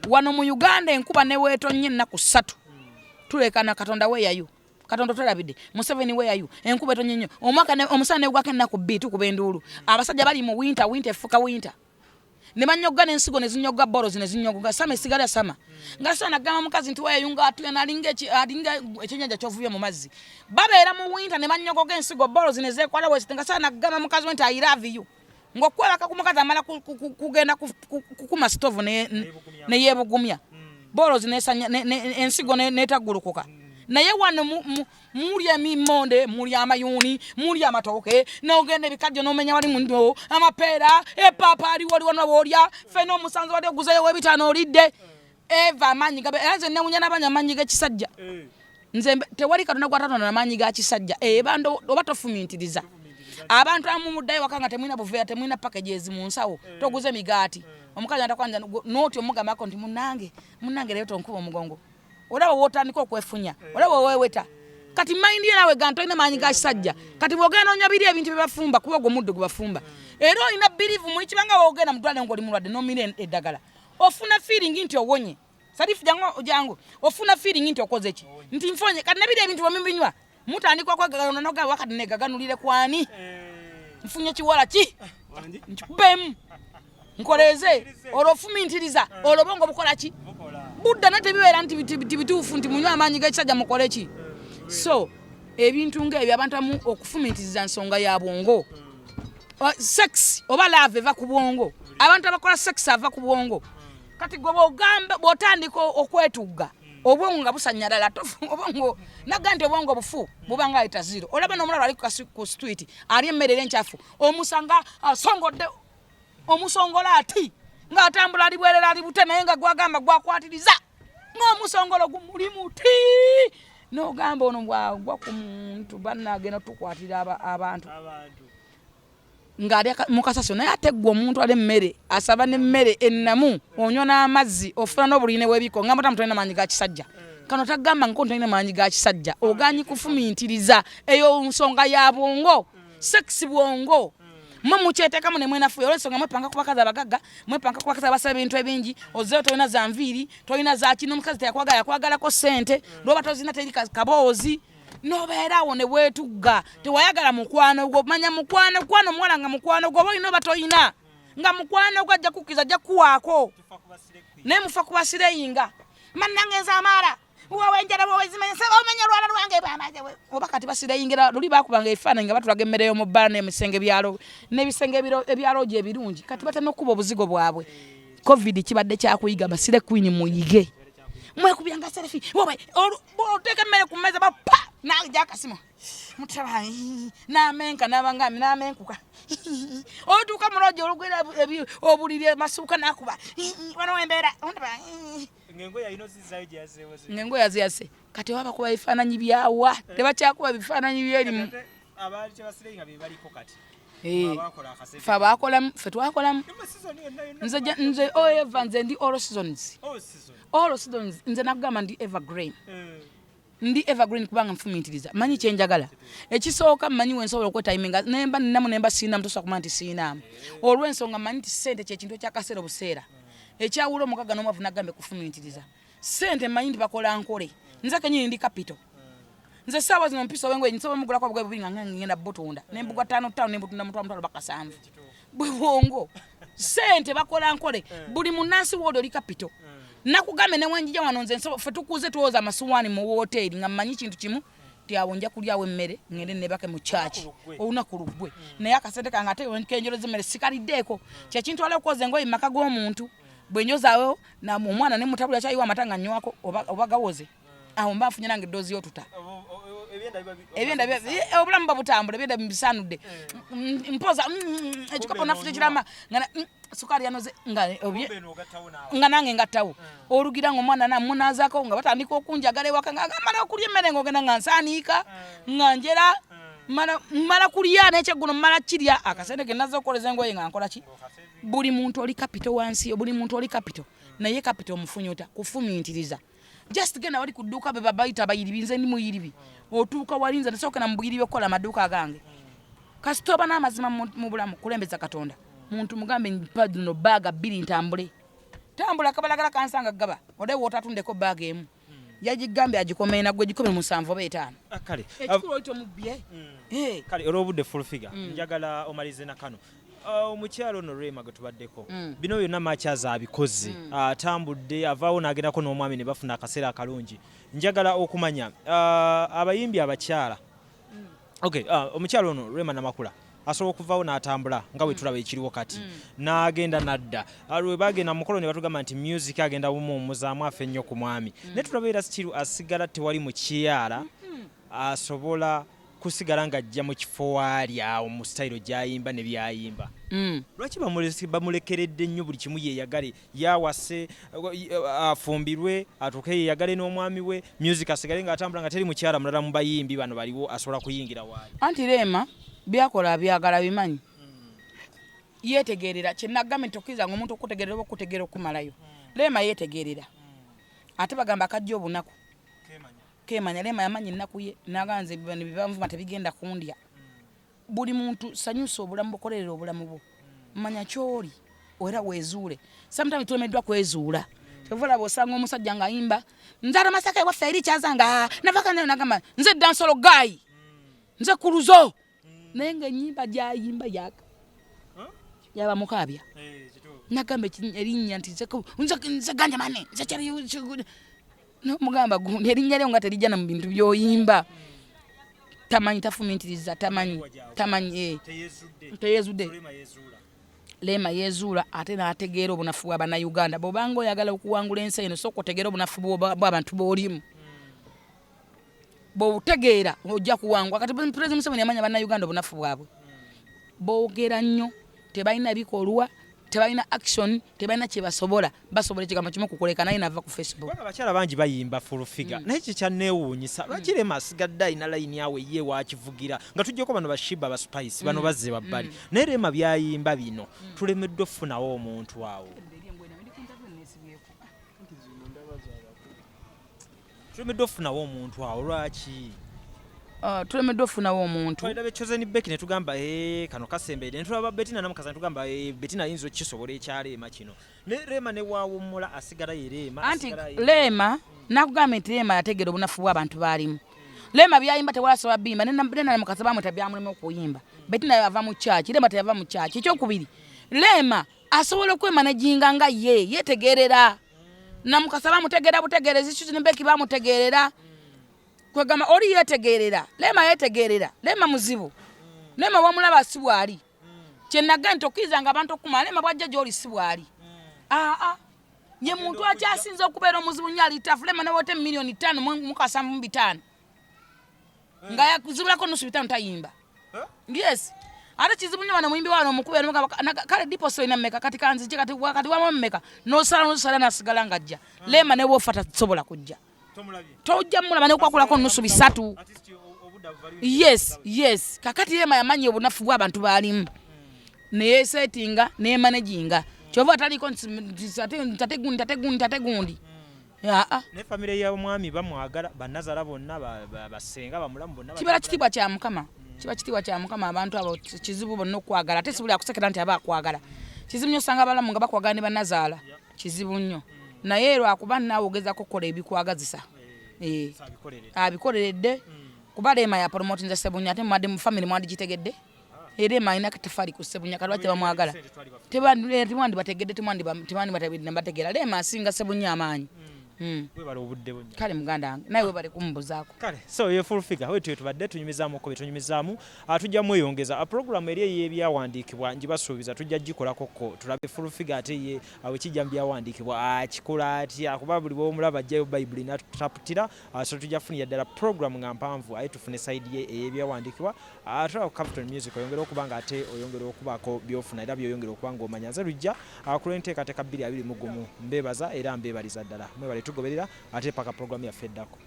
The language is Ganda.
wano mu Uganda enkuba ne weetonye ennaku 3 tulekana Katonda weeyayo Katonda tolabide Museveni weeyayo enkuba etonye nnyo omwaka omusana negwako ennaku 2 tukuba enduulu abasajja bali mu winter efuka winter ne banyogga n'ensigo ne zinyogga boros ne zinyogga sama esigala sama nga sana gama mukazi nti weeyayunga atuya nalinga ekyenyanja kyovubye mu mazzi babeera mu winter ne banyogga ensigo boros ne zeekwala wese nga sana gama mukazi nti I love you ngokwelaka ku mukazi amala kugenda kukuma stove ne yebugumya boros ne ensigo netagulukuka naye wano mulya mimonde mulya amayuni mulya amatooke n'ogenda ebikajjo n'omenya wali mundo amapeera epapa wali wano wolya fena omusanze wali oguzeyo w'ebitaano olidde eva amanyi gabe nze newunya n'abanya amanyi g'ekisajja nze tewali Katonda gwatatonda n'amanyi ga kisajja bando oba tofumintiriza abantu amumuddayo wakanga temwina buveera temwina packages mu nsawo toguze migaati omukazi atakwanja noti omugamba ko nti munange leero tonkuba omugongo olaba wotandika okwefunya olaba weweta kati mind ye nawe ganto ina manyi ga kisajja kati bogenda onyabiri ebintu bibafumba kuba ogwo muddo gubafumba era ina believe mu kibanga wogenda mudwale ngoli mulwadde no mire eddagala ofuna feeling nti owonye sarifu jango ofuna feeling nti okoze ki nti mfonye kati nabiri ebintu bamimbinywa mutandika kwagagana noga wakati negaganulire kwani mfunye kiwala ki nkubem nkoleze olofumintiriza olobongo bukola ki budda natebiwera nti bituufu nti munywa amanyi g'ekisajja mukole ki so ebintu ng'ebyo abantu amu okufumintiriza nsonga ya bwongo sex oba love eva ku bwongo abantu abakola sex ava ku bwongo kati gwe bwogamba bwotandika okwetugga obwongo nga busanyalala obwongo naganti obwongo bufu bubanga ayita 0 olaba n'omulala ali ku street ali emmerere enchafu omusanga asongodde omusongola ati nga atambula ali bwerera ali bute naye nga gwagamba gwakwatiriza ng'omusongolo gumuli muti n'ogamba ono gwa ku muntu bannagenda tukwatira abantu ng'ali mukasasiro naye ate gwe omuntu ali emmere asaba n'emmere ennamu onywa n'amazzi ofuna n'obuline bw'ebiko ngamba tamutolina maanyi ga kisajja kano tagamba nko ntolina maanyi ga kisajja oganyi kufumintiriza eyo nsonga ya bwongo sex bwongo mumukyetekamu ne mwenafuyo olwensonga mwepanga ku bakazi abagagga mwepanga ku bakazi abasaba ebintu ebingi ozeeyo tolina za nviiri tolina za kino omukazi yakwagalako ssente lwoba tozina teri kaboozi nobeerawo ne bwetugga tewayagala mukwano gwo manya mukwano omuwala nga mukwano gwo oba olina oba toyina nga mukwano gwo ajja kukkiza ajja kuwaako naye mufa kubasireyinga mannangenza amaala uwawenjala bwezimanya saba omenya lwala lwange bamaze oba kati basireyingira luli bakubanga ebifaananyi nga batulaga emmere y'omubbala n'emisenge byalo n'ebisenge ebyalo gye ebirungi kati batana okuba obuzigo bwabwe covid kibadde kyakuyiga basire queen muyige mwekubyanga selfie wowe oteka emmere ku mmeeza bapa naja akasimo mutaba n'amenka n'abangami n'amenkuka otuuka mulojo olugwera obulire masuuka nakuba wano wembeera ngengo yaziyase kati waba kuba bifaananyi byawa tebakyakuba bifaananyi byerimu fe abakolamu fe twakolamu nze oeva nze ndi all seasons nze nakugamba ndi evergreen ndi evergreen kubanga nfumintiriza manyi kyenjagala ekisooka mmanyi wensobola okwetayiminga nemba ninamu nemba siinamu tosobola kumanya nti siinamu olw'ensonga mmanyi nti ssente kyekintu ekyakaseera obuseera ekyawula omukaga n'omwavu nagambe kufumintiriza ssente mmanyi nti bakola nkole nze kenyini ndi capital nze saawa zino mpisa obwengoye nsobola mugulako obugwe bubiri nga ngenda butunda nembugwa 5 nembutunda mutwalo bakasanvu bwe bwongo ssente bakola nkole buli munansi woodi oli capital nakugambe ne wenjija wano nze fe tukuze tuwoza amasuwaani mu hoteli nga mmanyi kintu kimu tiawo nja kulyawo emmere ngende nebake mu church olunaku lugwe naye akasente kange ate kenjolo zemmere sikaliddeeko kyekintu wala okukoza engoye maka g'omuntu bwenjozaawo na omwana ne mutabula kyayiwa amatanga nnywako oba gawoze awo mba afunye nange eddoozi y'otuta ebyenda obulamu babutambula ebyenda bisanudde mpoza ekikopo nafuze kirama sukari yanoze nga nange ngattawo olugira ng'omwana namunazaako nga batandika okunjagala ewaka nga mala okulya emmere ng'ogenda nga nsaniika nga njera mala kulya n'ekyeguno mala kirya akasente ke naza okukoleza engoye nga nkola ki buli muntu oli capital wansi buli muntu oli capital naye capital omufunyota kufumintiriza just genda wali ku dduuka be babayita bayiribi nze ndi muyiribi otuuka walinza nasooka na mubuyiribi okukola amaduuka agange kasitoba n'amazima mu bulamu kulembeza Katonda muntu mugambe mpaduno baaga 2 ntambule tambula kabalagala kansanga gaba ode wotatundeko bag emu yagigambe agikomena gwe gikome 7 oba 5 kale ekikulo ito mubye kale olobudde full figure njagala omalize na kano omukyalo no Rema gwe tubaddeko bino byonna makyaza abikoze atambudde avaawo n'agendako n'omwami ne bafuna akaseera akalungi njagala okumanya abayimbi abakyala omukyalo ono Rema Namakula asobola okuvaawo n'atambula nga bwe tulaba ekiriwo kati n'agenda nadda lwe bagenda mukolo ne batugamba nti music agenda bumuwumuzaamu afe nnyo ku mwami naye tulaba era still asigala tewali mukyala asobola kusigala ng'ajja mu kifo waali awo mu sitayiro gy'ayimba ne byayimba lwaki bamulekeredde nnyo buli kimu yeeyagale yaawase afumbirwe atuuke yeeyagale n'omwami we music asigale ng'atambula nga teri mukyala mulala mu bayimbi bano baliwo asobola kuyingira waali anti Rema byakola byagala bimanyi yetegerera kyenagambye ntokiza ngo omuntu okutegerera oba okutegerera okumalayo Rema yetegerera ate bagamba akajja obunaku kemanya Rema yamanyi ennaku ye naganze bibanvuma tebigenda kundya buli muntu sanyusa obulamu bukolerera obulamu bwo manya kyoli era wezuule sometimes tulemeddwa kwezuula tevula bosanga omusajja nga ayimba nzara masaka waffe eri kyazanga navakana nagamba nze dansolo guy nze kuluzo naye ng'ennyimba gy'ayimba yaka yaba mukabya nagamba erinnya nti nze ganja mane nze kyali mugamba gundi erinnya lyo nga terijja na mu bintu by'oyimba tamanyi tafumintiriza tamanyi teyezudde Rema yezuula ate n'ategeera obunafu bw'Abannayuganda bw'obanga oyagala okuwangula ensi eno sooka otegeera obunafu bw'abantu b'olimu bw'obutegeera ojja kuwangwa kati President Museveni yamanya Bannayuganda obunafu bwabwe boogera nnyo tebalina bikolwa tebalina action tebalina kye basobola ekigambo kimu kukuleka naye nava ku Facebook abakyala bangi bayimba full figure naye kikyanneewuunyisa lwaki Rema asigadde alina layini awe ye wakivugira nga tujjeko bano bashiba ba spice bano bazze babbali naye Rema byayimba bino tulemeddwe okufunawo omuntu awo tulemeddwe okufunawo omuntu awo lwaki tulemeddwe okufunawo omuntu twalida bekyozeni beki ne tugamba kano kasembeere ne tulaba Betina namukaza ne tugamba Betina ayinza okukisobola ekya Rema kino ne Rema ne waawummula asigala ye Rema anti Rema nakugamba nti Rema yategeera obunafu bw'abantu baalimu Rema byayimba tewalasobola bimba nena namukaza bamweta byamulema okuyimba Betina yava mu kyaki Rema teyava mu kyaki ekyokubiri Rema asobola okwemanaginga nga ye yetegerera namukasa bamutegeera butegeerezi kyo ne beki bamutegeerera kwegamba oli yetegerera Rema yetegerera Rema muzibu Rema wamulaba sibwali kyenaga ntokiza nga abantu okumala Rema bwajja gy'oli sibwali ye muntu akyasinza okubeera omuzibu nnyo alitafu Rema ne wote milioni 5 mu 5 nga yakuzibulako nusu 5 tayimba yes ate kizibu nnyo bano muyimbi wano omukube kale diposo ina mmeka kati kanzije kati wamu mmeka n'osala nasigala ng'ajja Rema ne bw'ofa tasobola kujja tojja mulaba ne kwakulako nusu 3 yes kakati Rema yamanyi obunafu bw'abantu baalimu neyesetinga nemanaginga kyova ataliko ntategundi ne famire ya mwami bamwagala banazala bonna basenga bamulamu bonna kibala kitibwa kya Mukama abantu abo kizibu bonna okwagala ate sibuli akusekera nti aba akwagala kizibu nnyo osanga abalamu nga bakwagala ne banazaala kizibu nnyo naye lwakuba naawe ogezako okukola ebikwagazisa abikoleredde kuba Rema ya promotinza Ssebunya ate mu family mwandi gitegedde Rema alina katafali ku Ssebunya kalwaki bamwagala temwandi bategedde temwandi bategeera Rema asinga Ssebunya amaanyi webale obudde bonnya kale muganda wange naye webale kumbuzaako kale so ye full figure wetu tubadde tunyumizaamu ko betunyumizaamu tujja mweyongeza program eri ey'ebyawandiikibwa njibasuubiza tujja gikolako ko tulabe full figure ate ye awekijja mbyawandiikibwa akikola atya kuba buli bw'omulaba ajjayo Bible natutaputira so tujja funira ddala program nga mpanvu aye tufune side ye ey'ebyawandiikibwa atula ku Capital Music oyongera okuba nga ate oyongera okubaako byofuna era byoyongera okuba ng'omanya nze lujja kula enteekateeka 2 21 mbeebaza era mbeebaliza ddala mwebale tugoberera ate paka program yaffe eddako